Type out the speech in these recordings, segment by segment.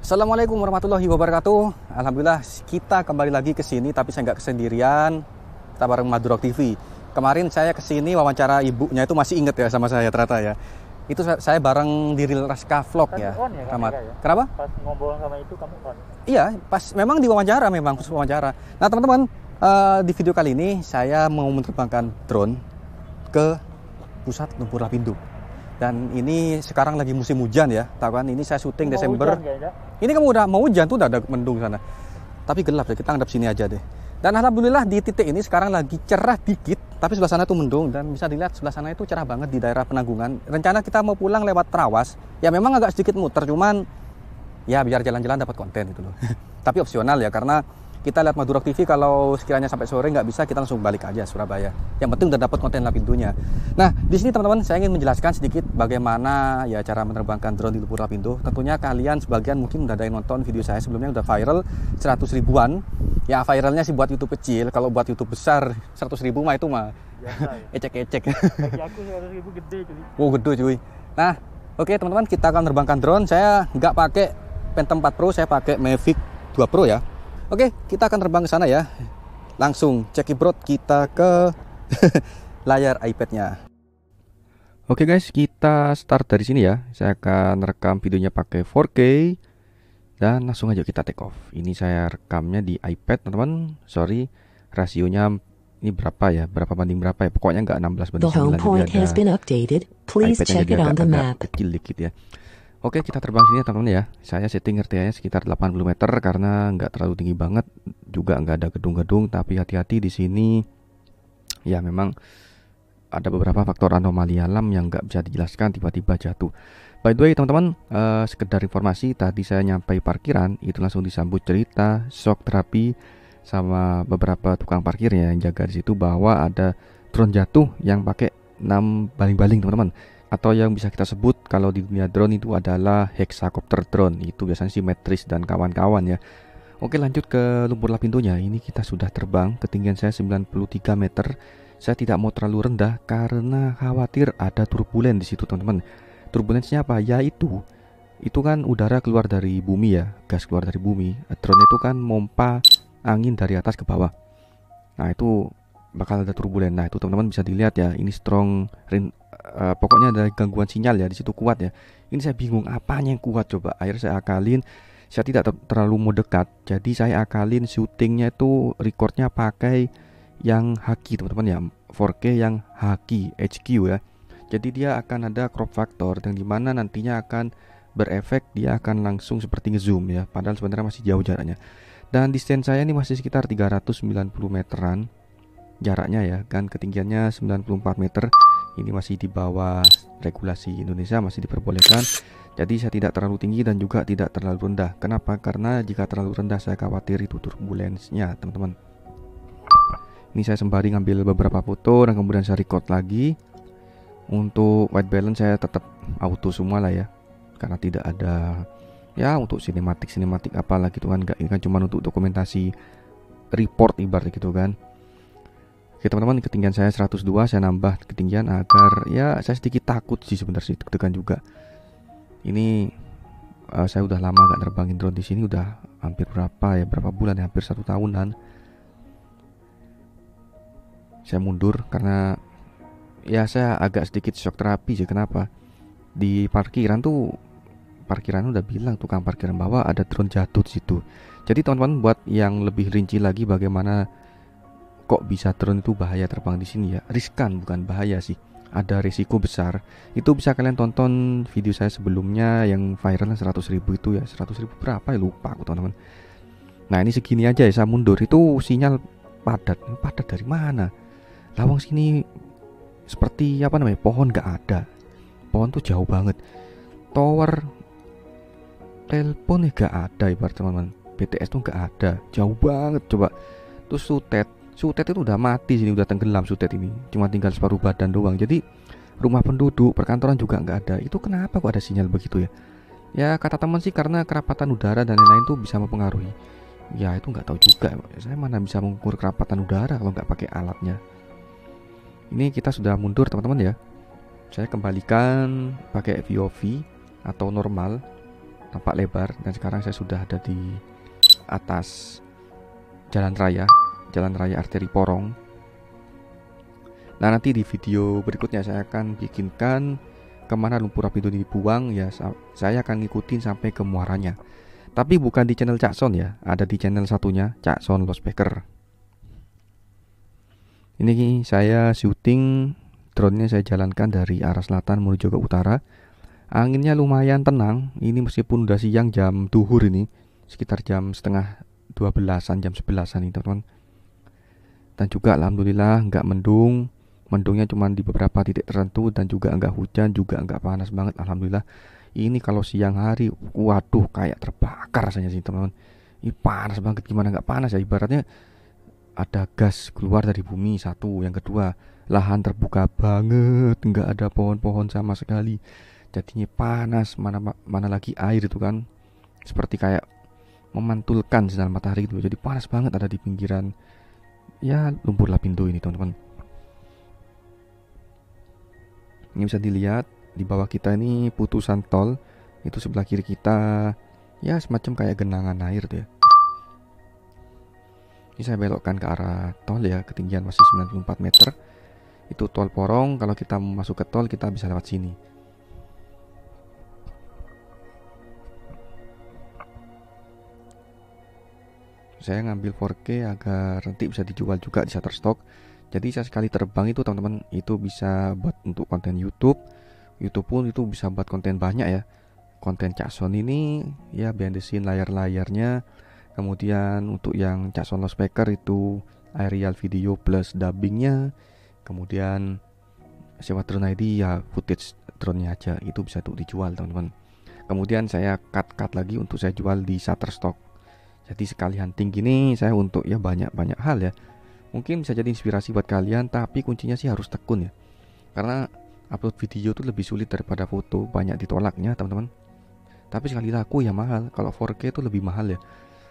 Assalamualaikum warahmatullahi wabarakatuh. Alhamdulillah kita kembali lagi ke sini, tapi saya nggak kesendirian. Kita bareng Madurok TV. Kemarin saya ke sini wawancara ibunya, itu masih inget ya sama saya ternyata ya. Itu saya bareng di Real Raska Vlog ya. Kamat. Ya? Kenapa? Pas ngobrol sama itu kamu on. Iya, pas memang diwawancara, memang khusus wawancara. Nah teman-teman, di video kali ini saya mau menerbangkan drone ke pusat lumpur Lapindo. Dan ini sekarang lagi musim hujan ya, tahu kan? Ini saya syuting Desember. Ini kamu udah mau hujan tuh, udah ada mendung sana. Tapi gelap ya, kita ngadep sini aja deh. Dan alhamdulillah di titik ini sekarang lagi cerah dikit, tapi sebelah sana tuh mendung dan bisa dilihat sebelah sana itu cerah banget di daerah Penanggungan. Rencana kita mau pulang lewat Trawas. Ya memang agak sedikit muter, cuman ya biar jalan-jalan dapat konten gitu loh. Tapi opsional ya, karena kita lihat Madurok TV kalau sekiranya sampai sore nggak bisa, kita langsung balik aja Surabaya. Yang penting udah dapat konten Lapindonya. Nah, di sini teman-teman saya ingin menjelaskan sedikit bagaimana ya cara menerbangkan drone di lumpur Lapindo. Tentunya kalian sebagian mungkin udah ada yang nonton video saya sebelumnya, udah viral 100 ribuan. Ya viralnya sih buat YouTube kecil, kalau buat YouTube besar 100 ribu mah itu mah biasa, ya? Ecek-ecek. Bagi aku 100 ribu gede cuy. Oh gede cuy. Nah, oke teman-teman, kita akan menerbangkan drone. Saya nggak pakai Phantom 4 Pro, saya pakai Mavic 2 Pro ya. Oke, kita akan terbang ke sana ya. Langsung cekibrot kita ke layar iPad-nya. Oke guys, kita start dari sini ya. Saya akan rekam videonya pakai 4K dan langsung aja kita take off. Ini saya rekamnya di iPad, teman-teman. Sorry, rasionya ini berapa ya? Berapa banding berapa ya? Pokoknya nggak 16 banding 9. The home point has been updated. Please check it on the map. Kecil dikit ya. Oke, kita terbang sini ya teman-teman ya. Saya setting RTA-nya sekitar 80 meter karena nggak terlalu tinggi banget, juga nggak ada gedung-gedung. Tapi hati-hati di sini. Ya memang ada beberapa faktor anomali alam yang nggak bisa dijelaskan, tiba-tiba jatuh. By the way teman-teman, sekedar informasi, tadi saya nyampai parkiran itu langsung disambut cerita, shock terapi sama beberapa tukang parkirnya yang jaga di situ bahwa ada drone jatuh yang pakai 6 baling-baling teman-teman. Atau yang bisa kita sebut kalau di dunia drone itu adalah hexacopter drone. Itu biasanya simetris dan kawan-kawan ya. Oke, lanjut ke lumpur Lapindonya. Ini kita sudah terbang, ketinggian saya 93 meter. Saya tidak mau terlalu rendah karena khawatir ada turbulen di situ teman-teman. Turbulensinya apa? Yaitu itu kan udara keluar dari bumi ya, gas keluar dari bumi. Drone itu kan mompa angin dari atas ke bawah. Nah itu bakal ada turbulen. Nah itu teman-teman bisa dilihat ya, ini strong pokoknya ada gangguan sinyal ya di situ kuat ya. Ini saya bingung apanya yang kuat coba. Akhirnya saya akalin, saya tidak terlalu mau dekat. Jadi saya akalin syutingnya itu recordnya pakai yang haki teman-teman ya, 4K yang haki HQ ya. Jadi dia akan ada crop factor yang dimana nantinya akan berefek, dia akan langsung seperti ngezoom ya. Padahal sebenarnya masih jauh jaraknya. Dan distance saya ini masih sekitar 390 meteran jaraknya ya, kan ketinggiannya 94 meter. Ini masih di bawah regulasi Indonesia, masih diperbolehkan. Jadi saya tidak terlalu tinggi dan juga tidak terlalu rendah. Kenapa? Karena jika terlalu rendah saya khawatir itu turbulensinya teman-teman. Ini saya sembari ngambil beberapa foto dan kemudian saya record lagi. Untuk white balance saya tetap auto semua lah ya, karena tidak ada ya untuk sinematik apalah gitu kan. Enggak, ini kan cuma untuk dokumentasi report ibarat gitu kan. Oke teman-teman, ketinggian saya 102, saya nambah ketinggian agar ya saya sedikit takut sih sebenarnya, deg-degan juga. Ini saya udah lama gak nerbangin drone di sini, udah hampir berapa bulan ya, hampir 1 tahunan. Saya mundur karena ya saya agak sedikit shock terapi sih. Kenapa? Di parkiran udah bilang tukang parkiran bahwa ada drone jatuh di situ. Jadi teman-teman, buat yang lebih rinci lagi bagaimana kok bisa drone itu bahaya terbang di sini ya, riskan bukan bahaya sih, ada risiko besar. Itu bisa kalian tonton video saya sebelumnya yang viral 100 ribu itu ya, 100 ribu berapa ya lupa aku teman-teman. Nah ini segini aja ya saya mundur, itu sinyal padat dari mana? Lawang sini seperti apa namanya, pohon gak ada, pohon tuh jauh banget, tower telepon gak ada ibarat teman-teman, BTS tuh gak ada, jauh banget coba. Terus Sutet itu udah mati sini, udah tenggelam Sutet ini, cuma tinggal separuh badan doang. Jadi rumah penduduk, perkantoran juga nggak ada. Itu kenapa kok ada sinyal begitu ya? Ya kata teman sih karena kerapatan udara dan lain-lain tuh bisa mempengaruhi. Ya itu nggak tahu juga. Saya mana bisa mengukur kerapatan udara kalau nggak pakai alatnya. Ini kita sudah mundur teman-teman ya. Saya kembalikan pakai VOV atau normal. tampak lebar. Dan sekarang saya sudah ada di atas jalan raya arteri Porong. Nah, nanti di video berikutnya saya akan bikinkan kemana lumpur lapindo ini dibuang ya. Saya akan ngikutin sampai ke muaranya. Tapi bukan di channel Cak Son ya, ada di channel satunya, Cak Son Lostbacker. Ini saya syuting, drone-nya saya jalankan dari arah selatan menuju ke utara. Anginnya lumayan tenang, ini meskipun udah siang jam duhur ini, sekitar jam setengah 12-an, jam 11-an ini teman-teman. Dan juga alhamdulillah nggak mendung, mendungnya cuma di beberapa titik tertentu, dan juga nggak hujan, juga nggak panas banget, alhamdulillah. Ini kalau siang hari, waduh kayak terbakar rasanya sih teman-teman. Ini panas banget, gimana nggak panas ya, ibaratnya ada gas keluar dari bumi. Satu, yang kedua lahan terbuka banget, nggak ada pohon-pohon sama sekali, jadinya panas. Mana lagi air itu kan seperti kayak memantulkan sinar matahari gitu, jadi panas banget ada di pinggiran ya lumpur lapindo ini teman-teman. Ini bisa dilihat di bawah kita ini putusan tol, itu sebelah kiri kita ya semacam kayak genangan air tuh ya. Ini saya belokkan ke arah tol ya, ketinggian masih 94 meter. Itu tol Porong, kalau kita mau masuk ke tol kita bisa lewat sini. Saya ngambil 4K agar nanti bisa dijual juga di Shutterstock. Jadi saya sekali terbang itu teman-teman, itu bisa buat untuk konten YouTube pun itu bisa buat konten banyak ya. Konten Cak Son ini ya behind the scene layar-layarnya. Kemudian untuk yang Cak Son Lostbacker itu aerial video plus dubbingnya. Kemudian sewa drone ID ya footage drone-nya aja, itu bisa untuk dijual teman-teman. Kemudian saya cut lagi untuk saya jual di Shutterstock. Jadi sekali hunting gini saya untuk ya banyak hal ya. Mungkin bisa jadi inspirasi buat kalian, tapi kuncinya sih harus tekun ya. Karena upload video itu lebih sulit daripada foto, banyak ditolaknya teman-teman. Tapi sekali laku ya mahal. Kalau 4K itu lebih mahal ya.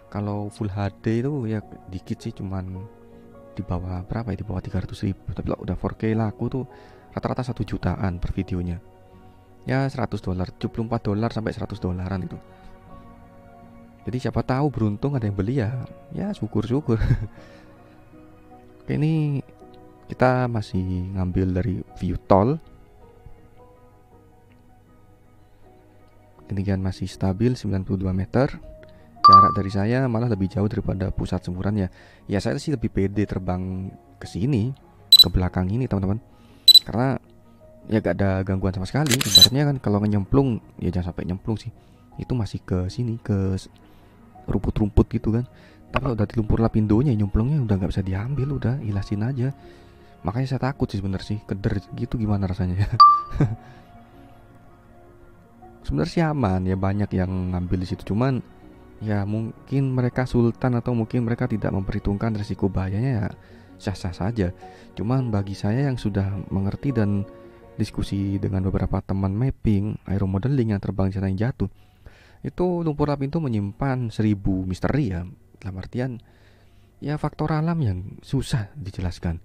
Kalau Full HD itu ya dikit sih, cuman di bawah berapa ya, di bawah 300.000. Tapi kalau udah 4K laku tuh rata-rata 1 jutaan per videonya. Ya $100, $74 sampai $100 itu. Jadi siapa tahu beruntung ada yang beli ya. Ya syukur-syukur. Oke, ini kita masih ngambil dari view tol. Ketinggian masih stabil 92 meter. Jarak dari saya malah lebih jauh daripada pusat semburannya. Ya saya sih lebih pede terbang ke sini, ke belakang ini teman-teman. Karena ya gak ada gangguan sama sekali. Ibaratnya kan kalau nyemplung ya jangan sampai nyemplung sih. Itu masih ke sini, ke rumput-rumput gitu kan. Tapi kalau udah di lumpur lapindonya, nyemplungnya udah gak bisa diambil, udah ilasin aja. Makanya saya takut sih sebenarnya sih, keder gitu gimana rasanya ya. Sebenarnya sih aman ya, banyak yang ngambil di situ, cuman ya mungkin mereka sultan atau mungkin mereka tidak memperhitungkan resiko bahayanya ya sah-sah saja. Cuman bagi saya yang sudah mengerti dan diskusi dengan beberapa teman mapping, aeromodeling yang terbang di sana yang jatuh, itu lumpur lapindo menyimpan 1000 misteri ya. Dalam artian ya faktor alam yang susah dijelaskan.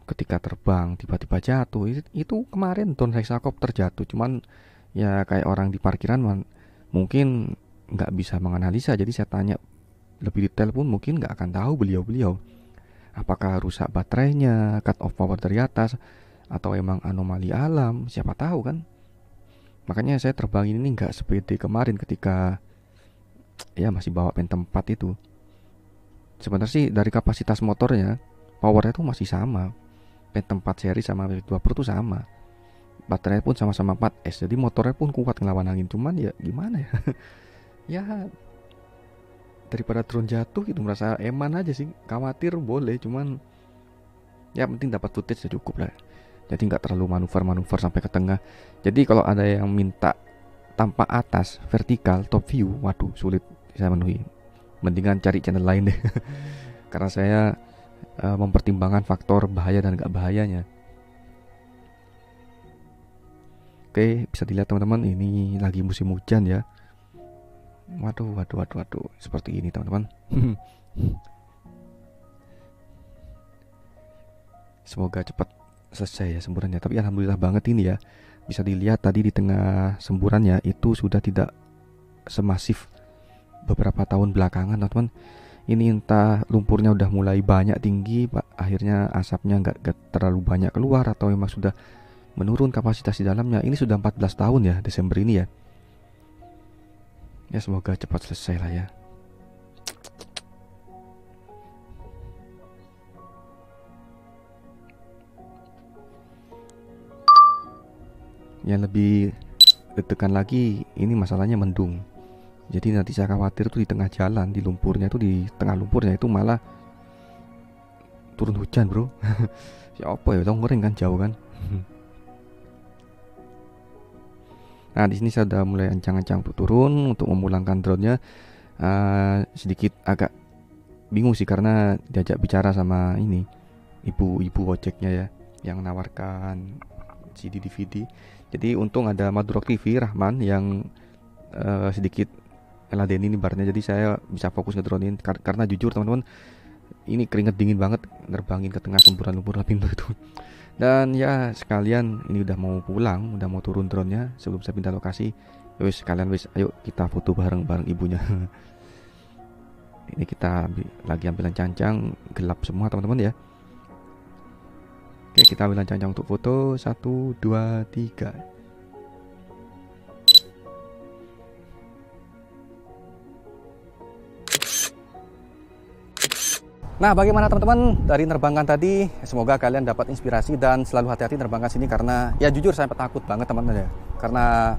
Ketika terbang tiba-tiba jatuh, itu kemarin drone hexacopter jatuh, cuman ya kayak orang di parkiran mungkin nggak bisa menganalisa. Jadi saya tanya lebih detail pun mungkin nggak akan tahu beliau apakah rusak baterainya, cut off power dari atas, atau emang anomali alam, siapa tahu kan. Makanya saya terbang ini nggak sepede kemarin ketika ya masih bawa Phantom 4 itu. Sebenarnya sih dari kapasitas motornya, powernya tuh masih sama, Phantom 4 seri sama Mavic 2 Pro tuh sama, baterai pun sama-sama 4S, jadi motornya pun kuat ngelawan angin. Cuman ya gimana ya ya daripada drone jatuh gitu, merasa eman aja sih. Khawatir boleh, cuman ya penting dapat footage ya cukup lah. Jadi nggak terlalu manuver sampai ke tengah. Jadi kalau ada yang minta tampak atas vertikal top view, waduh sulit saya memenuhi. Mendingan cari channel lain deh. Karena saya mempertimbangkan faktor bahaya dan nggak bahayanya. Oke, bisa dilihat teman-teman, ini lagi musim hujan ya. Waduh, seperti ini teman-teman. Semoga cepat selesai ya semburannya. Tapi alhamdulillah banget ini ya. Bisa dilihat tadi di tengah semburannya itu sudah tidak semasif beberapa tahun belakangan teman-teman. Ini entah lumpurnya udah mulai banyak tinggi Pak, akhirnya asapnya nggak terlalu banyak keluar, atau memang sudah menurun kapasitas di dalamnya. Ini sudah 14 tahun ya, Desember ini ya. Ya semoga cepat selesai lah ya. Yang lebih deg-degan lagi, ini masalahnya mendung. Jadi nanti saya khawatir tuh di tengah jalan, di lumpurnya itu, di tengah lumpurnya itu malah turun hujan bro. Ya apa ya, tau ngering kan, jauh kan. Nah di sini saya udah mulai ancang-ancang untuk turun, untuk memulangkan drone-nya. Sedikit agak bingung sih karena diajak bicara sama ini ibu-ibu ojeknya ya, yang menawarkan CD DVD. Jadi untung ada Madrok TV Rahman yang sedikit ngeladenin ini barnya, jadi saya bisa fokus ngedronein. Karena jujur teman-teman, ini keringet dingin banget nerbangin ke tengah semburan lumpur lapindo itu. Dan ya sekalian ini udah mau pulang, udah mau turun drone-nya. Sebelum saya pindah lokasi, wis sekalian wis ayo kita foto bareng-bareng ibunya. Ini kita lagi ambilan cancang, gelap semua teman-teman ya. Oke, kita ambilan cancang untuk foto. 1, 2, 3. Nah, bagaimana teman-teman dari nerbangkan tadi? Semoga kalian dapat inspirasi dan selalu hati-hati nerbangkan sini, karena ya jujur saya takut banget teman-teman ya. Karena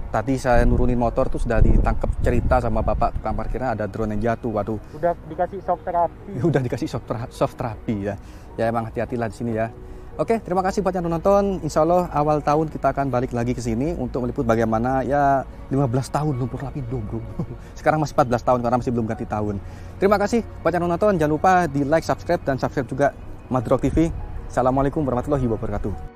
tadi saya nurunin motor tuh sudah ditangkap cerita sama bapak tukang parkirnya ada drone yang jatuh. Waduh. Udah dikasih shock terapi. Udah dikasih soft terapi ya. Ya emang hati-hatilah di sini ya. Oke, terima kasih buat yang nonton. Insya Allah awal tahun kita akan balik lagi ke sini untuk meliput bagaimana ya 15 tahun lumpur lapindo bro. Sekarang masih 14 tahun karena masih belum ganti tahun. Terima kasih buat yang nonton. Jangan lupa di like, subscribe, dan subscribe juga Madrok TV. Assalamualaikum warahmatullahi wabarakatuh.